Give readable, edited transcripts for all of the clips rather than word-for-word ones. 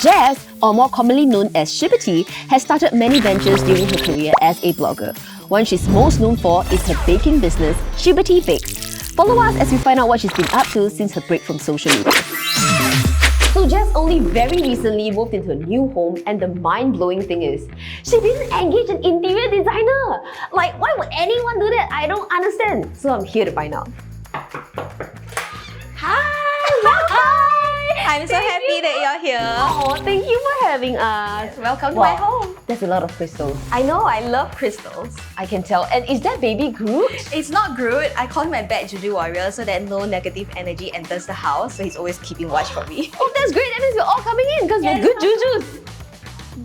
Jess, or more commonly known as Shiberty, has started many ventures during her career as a blogger. One she's most known for is her baking business, Shiberty Bakes. Follow us as we find out what she's been up to since her break from social media. So Jess only very recently moved into a new home, and the mind-blowing thing is, she didn't engage an interior designer. Like, why would anyone do that? I don't understand. So I'm here to find out. I'm so happy that you're here. Oh, thank you for having us. Welcome to my home. There's a lot of crystals. I know, I love crystals. I can tell. And is that baby Groot? It's not Groot. I call him my bad juju warrior so that no negative energy enters the house. So he's always keeping watch for me. Oh, that's great. That means we're all coming in because we're good jujus.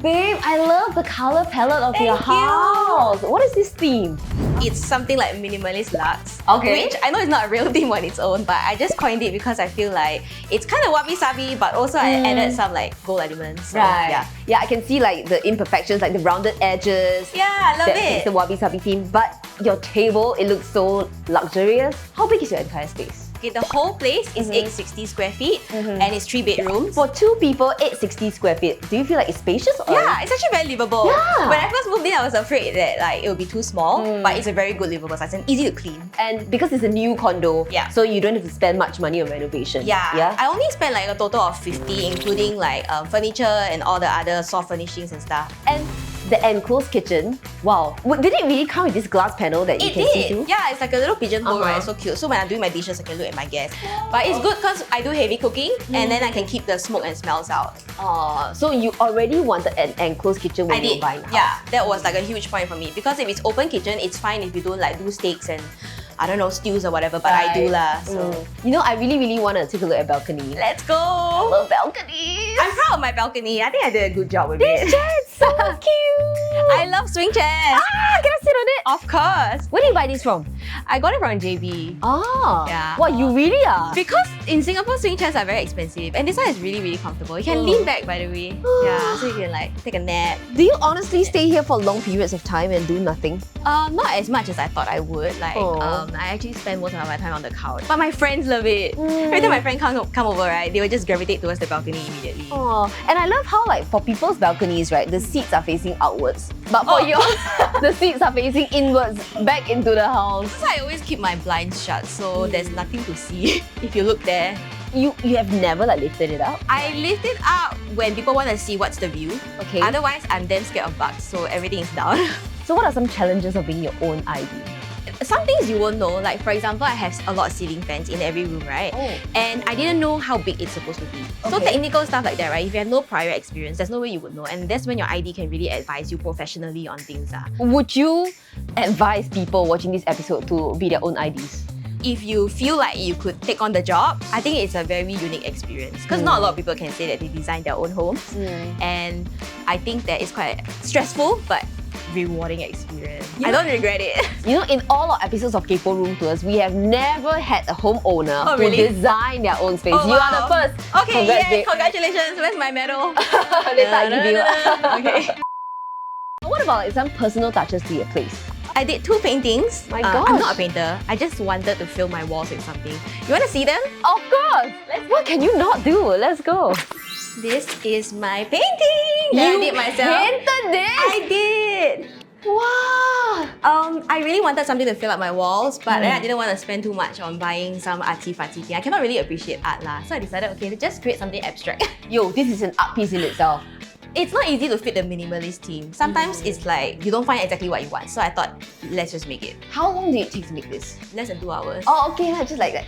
Babe, I love the color palette of your house. What is this theme? It's something like minimalist luxe. Okay. Which I know is not a real theme on its own, but I just coined it because I feel like it's kind of wabi-sabi, but also I added some like gold elements. So, Right. Yeah, I can see like the imperfections, like the rounded edges. Yeah, I love It's it. the wabi-sabi theme. But your table, it looks so luxurious. How big is your entire space? Okay, the whole place is 860 square feet and it's 3 bedrooms. For 2 people, 860 square feet. Do you feel like it's spacious? Or? Yeah, it's actually very livable. Yeah. When I first moved in, I was afraid that like it would be too small, but it's a very good livable size and easy to clean. And because it's a new condo, so you don't have to spend much money on renovation. Yeah. I only spent like a total of 50, including like furniture and all the other soft furnishings and stuff. And the enclosed kitchen, wow. Did it really come with this glass panel that you can see through? Yeah, it's like a little pigeonhole, right? It's so cute. So when I'm doing my dishes, I can look at my guests. But it's good because I do heavy cooking and then I can keep the smoke and smells out. So you already wanted an enclosed kitchen when you were buying a house? Yeah, that was like a huge point for me because if it's open kitchen, it's fine if you don't like do steaks and I don't know, stews or whatever, but I do lah. So. You know, I really want to take a look at balcony. Let's go! I love balconies! I'm proud of my balcony. I think I did a good job with it. This chair is so cute! I love swing chairs. Can I sit on it? Of course. Where did you buy this from? I got it from JB. Yeah. What, you really are? Because in Singapore, swing chairs are very expensive and this one is really comfortable. You can lean back, by the way. Yeah, so you can like take a nap. Do you honestly stay here for long periods of time and do nothing? Not as much as I thought I would. Like, I actually spend most of my time on the couch. But my friends love it. Every time my friends come over, right, they will just gravitate towards the balcony immediately. And I love how like for people's balconies, right, the seats are facing outwards. But for yours, the seats are facing inwards, back into the house. So I always keep my blinds shut, so there's nothing to see if you look there. You have never like lifted it up? I lift it up when people want to see what's the view. Okay. Otherwise, I'm damn scared of bugs, so everything is down. So what are some challenges of being your own ID? Some things you won't know, like for example, I have a lot of ceiling fans in every room, right? And I didn't know how big it's supposed to be. So technical stuff like that, right? If you have no prior experience, there's no way you would know. And that's when your ID can really advise you professionally on things. Would you advise people watching this episode to be their own IDs? If you feel like you could take on the job, I think it's a very unique experience because not a lot of people can say that they design their own homes. And I think that it's quite stressful but rewarding experience. I don't regret it. You know, in all our episodes of KAYPOH Room Tours, we have never had a homeowner who designed their own space. You are the first. Okay, congratulations. Where's my medal? Later I give you. Okay. What about like, some personal touches to your place? I did 2 paintings. My gosh. I'm not a painter. I just wanted to fill my walls with something. You want to see them? Of course! What can you not do? Let's go. This is my painting that I did myself. Painted this? I did! Wow! I really wanted something to fill up my walls, but then I didn't want to spend too much on buying some artsy-fartsy thing. I cannot really appreciate art lah. So I decided, okay, let's just create something abstract. Yo, this is an art piece in itself. It's not easy to fit the minimalist theme. Sometimes it's like, you don't find exactly what you want. So I thought, let's just make it. How long did it take to make this? Less than 2 hours. Oh, okay, just like that.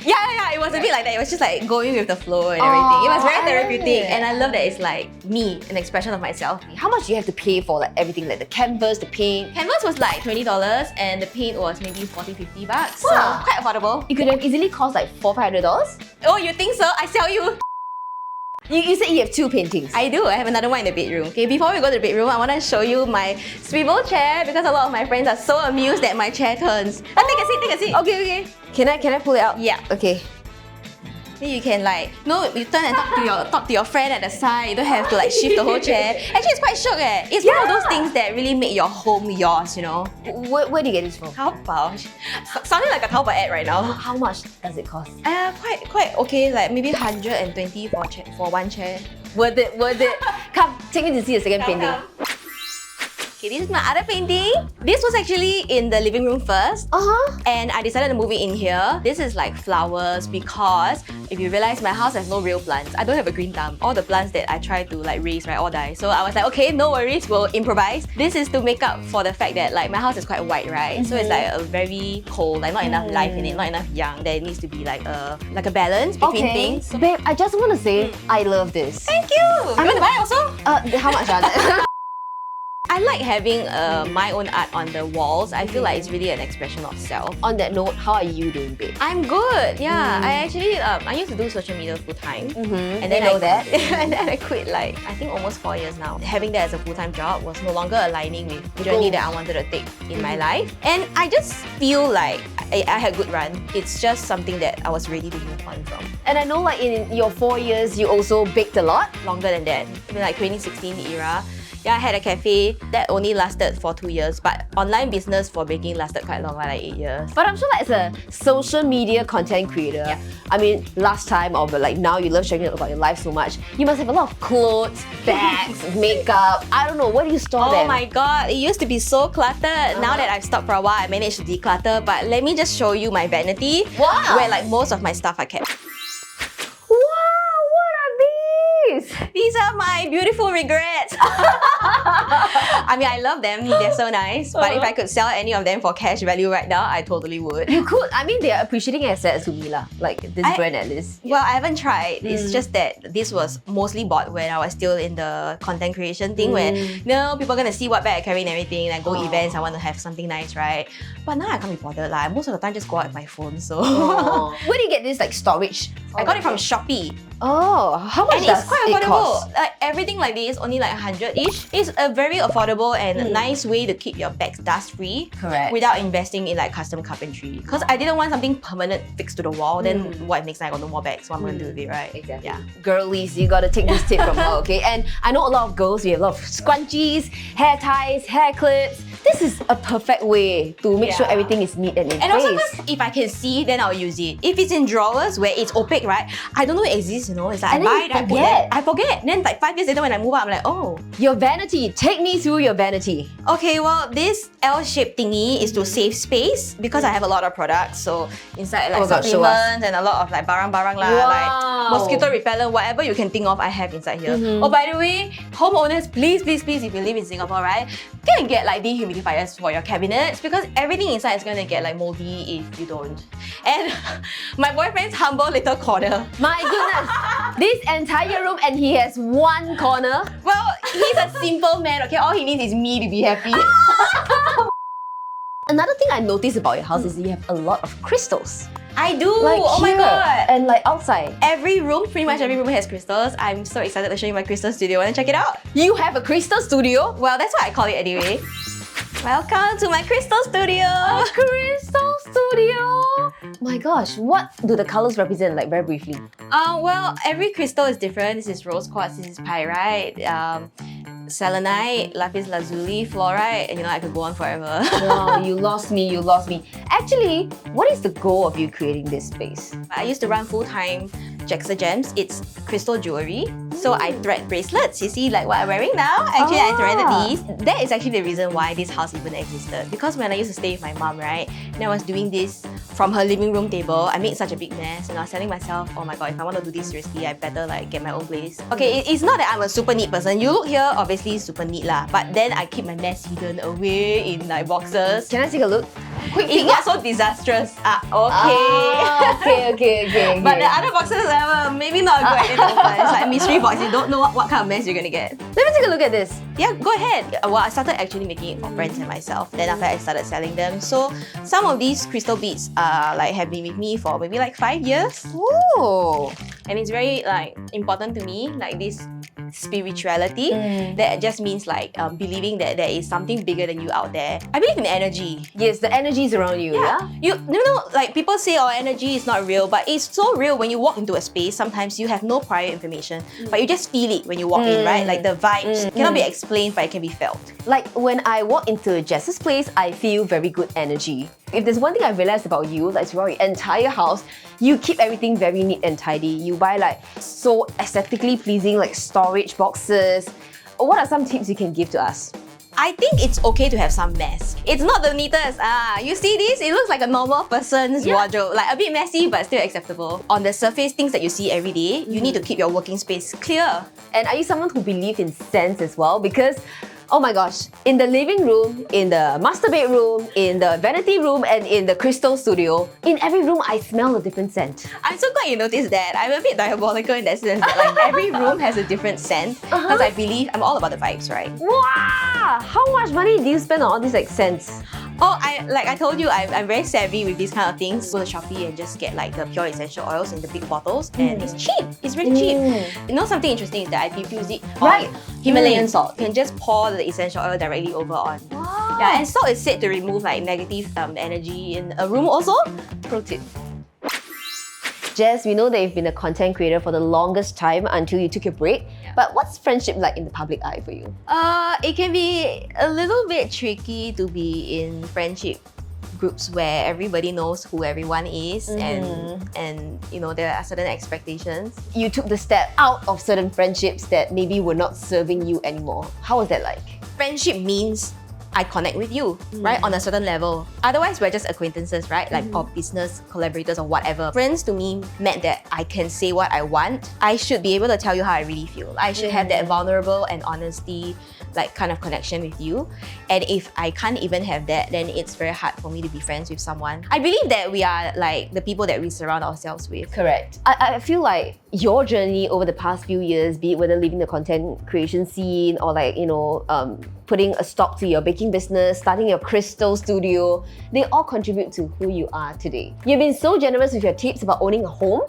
Yeah, it was a bit like that. It was just like going with the flow and everything. It was very therapeutic and I love that it's like me, an expression of myself. How much do you have to pay for like everything, like the canvas, the paint? Canvas was like $20 and the paint was maybe $40-50. So quite affordable. It could have easily cost like $400-500. Oh, you think so? I sell you. You said you have 2 paintings. I do. I have another one in the bedroom. Okay, before we go to the bedroom, I want to show you my swivel chair because a lot of my friends are so amused that my chair turns. Take a seat, take a seat. Okay. Can I pull it out? Yeah. Okay. Then you can like, you turn and talk to your friend at the side. You don't have to like shift the whole chair. Actually, it's quite shook eh. It's one of those things that really make your home yours, you know. Where do you get this from? KAYPOH. Sounding like a Taobao ad right now. How much does it cost? Quite okay. Like maybe 120 for one chair. Worth it, worth it. Come, take me to see the second painting. Okay, this is my other painting. This was actually in the living room first. And I decided to move it in here. This is like flowers because if you realize my house has no real plants. I don't have a green thumb. All the plants that I try to like raise, right, all die. So I was like, okay, no worries, we'll improvise. This is to make up for the fact that like my house is quite white, right? So it's like a very cold, like not enough life in it, not enough yang. There needs to be like a balance between things. Babe, I just want to say, I love this. Thank you! You want to buy it also? How much are that? I like having my own art on the walls. I feel like it's really an expression of self. On that note, how are you doing, babe? I'm good, yeah. I actually, I used to do social media full-time. And then and then I quit like, I think almost 4 years now. Having that as a full-time job was no longer aligning with the journey that I wanted to take in my life. And I just feel like I had a good run. It's just something that I was ready to move on from. And I know like in your 4 years, you also baked a lot. Longer than that. I mean like 2016 era. Yeah, I had a cafe that only lasted for 2 years, but online business for baking lasted quite long, like 8 years. But I'm sure like as a social media content creator, I mean, last time or like now you love sharing about your life so much, you must have a lot of clothes, bags, makeup. I don't know, where do you store them? Oh my god, it used to be so cluttered. Now that I've stopped for a while, I managed to declutter. But let me just show you my vanity, where like most of my stuff are kept. These are my beautiful regrets. I mean, I love them. They're so nice. But if I could sell any of them for cash value right now, I totally would. You could. I mean, they're appreciating assets to me lah. Like this brand at least. Well, I haven't tried. It's just that this was mostly bought when I was still in the content creation thing where, you know, people are going to see what bag I carry and everything. And I go events, I want to have something nice, right? But now I can't be bothered. Like, most of the time, just go out with my phone. So where do you get this like storage? I got it from Shopee. Oh, how much does it's quite it affordable. cost? Like everything like this, only like 100-ish. It's a very affordable and nice way to keep your bags dust-free. Correct. Without investing in like custom carpentry. Because I didn't want something permanent fixed to the wall. Then what next time I got no more bags, so I'm going to do with it, right? Exactly. Yeah. Girlies, you gotta take this tip from her, okay? And I know a lot of girls, we have a lot of scrunchies, hair ties, hair clips. This is a perfect way to make sure everything is neat and in place. And also because if I can see, then I'll use it. If it's in drawers where it's opaque, right? I don't know it exists, you know? It's like And I then buy you it, I forget. Then like 5 years later when I move out, I'm like, oh. Your vanity. Take me through your vanity. Okay, well, this L-shaped thingy is to save space because I have a lot of products. So inside like supplements and a lot of like barang-barang lah, like mosquito repellent, whatever you can think of, I have inside here. Oh, by the way, homeowners, please, please, please, if you live in Singapore, right, go and get like dehumidifiers for your cabinets because everything inside is gonna get like moldy if you don't. And my boyfriend's humble little corner. My goodness, this entire room and he has one corner. Well, he's a simple man, okay? All he needs is me to be happy. Another thing I noticed about your house is you have a lot of crystals. I do! Like oh my god! And like outside. Every room, pretty much every room has crystals. I'm so excited to show you my crystal studio. Wanna check it out? You have a crystal studio? Well, that's what I call it anyway. Welcome to my crystal studio! A crystal studio! My gosh, what do the colors represent, like very briefly? Well, every crystal is different. This is rose quartz, this is pyrite, selenite, lapis lazuli, fluorite, and you know, I could go on forever. Wow, you lost me, you lost me. Actually, what is the goal of you creating this space? I used to run full-time Jaxa Gems. It's crystal jewelry. So I thread bracelets. You see like what I'm wearing now? Actually, I threaded these. That is actually the reason why this house even existed. Because when I used to stay with my mom, right, and I was doing this from her living room table, I made such a big mess and I was telling myself, oh my god, if I want to do this seriously, I better like get my own place. Okay, it's not that I'm a super neat person. You look here, obviously super neat lah. But then I keep my mess hidden away in like boxes. Can I take a look? Quick, it got so disastrous. Okay. But the other boxes, maybe not a good idea to open. It's like a mystery box. You don't know what kind of mess you're gonna get. Let me take a look at this. Yeah, go ahead. Well, I started actually making it for friends and myself. Then after I started selling them. So some of these crystal beads like have been with me for maybe like 5 years. Ooh. and it's very like important to me, like this spirituality that just means like believing that there is something bigger than you out there. I believe in energy. Yes, the energy is around you, yeah? You know, like people say, oh, energy is not real, but it's so real when you walk into a space. Sometimes you have no prior information, but you just feel it when you walk in, right? Like the vibes cannot be explained, but it can be felt. Like when I walk into Jess's place, I feel very good energy. If there's one thing I realized about you, like throughout your entire house, you keep everything very neat and tidy. You buy like so aesthetically pleasing like storage boxes. What are some tips you can give to us? I think it's okay to have some mess. It's not the neatest. You see this? It looks like a normal person's wardrobe. Like a bit messy, but still acceptable. On the surface, things that you see every day, you need to keep your working space clear. And are you someone who believes in scents as well? Because oh my gosh, in the living room, in the master bedroom, in the vanity room, and in the crystal studio, in every room I smell a different scent. I'm so glad you noticed that. I'm a bit diabolical in that sense that like every room has a different scent because I believe I'm all about the vibes, right? Wow! How much money do you spend on all these like scents? Oh, I told you, I'm very savvy with these kind of things. Go to Shopee and just get like the pure essential oils in the big bottles, and it's cheap. It's really cheap. You know something interesting is that I diffuse it on Himalayan salt. You can just pour the essential oil directly over on. Wow. Yeah, and salt is said to remove like negative energy in a room also. Pro tip. Jess, we know that you've been a content creator for the longest time until you took your break. But what's friendship like in the public eye for you? It can be a little bit tricky to be in friendship groups where everybody knows who everyone is and you know there are certain expectations. You took the step out of certain friendships that maybe were not serving you anymore. How was that like? Friendship means I connect with you, right? On a certain level. Otherwise, we're just acquaintances, right? Like, or business collaborators or whatever. Friends to me meant that I can say what I want. I should be able to tell you how I really feel. I should have that vulnerable and honesty, like kind of connection with you. And if I can't even have that, then it's very hard for me to be friends with someone. I believe that we are like the people that we surround ourselves with. Correct. I feel like your journey over the past few years, be it whether leaving the content creation scene or like, you know, putting a stop to your baking business, starting your crystal studio, they all contribute to who you are today. You've been so generous with your tips about owning a home,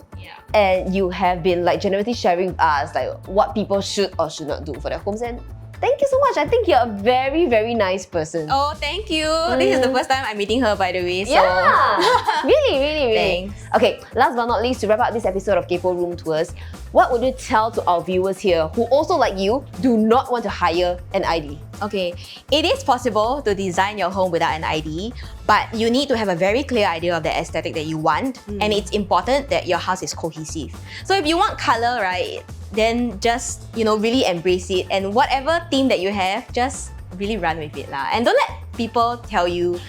and you have been like generously sharing with us like what people should or should not do for their homes. And thank you so much. I think you're a very, very nice person. Oh, thank you. This is the first time I'm meeting her, by the way. So. Yeah, really. Thanks. Okay, last but not least, to wrap up this episode of KAYPOH Room Tours, what would you tell to our viewers here who also, like you, do not want to hire an ID? Okay, it is possible to design your home without an ID, but you need to have a very clear idea of the aesthetic that you want, and it's important that your house is cohesive. So if you want color, right, then just, you know, really embrace it, and whatever theme that you have, just really run with it lah. And don't let people tell you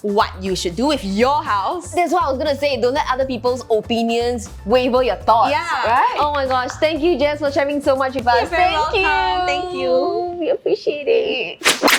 what you should do with your house. That's what I was gonna say. Don't let other people's opinions waver your thoughts. Yeah. Right? Oh my gosh. Thank you, Jess, for sharing so much with us. You're very welcome. Thank you. We appreciate it.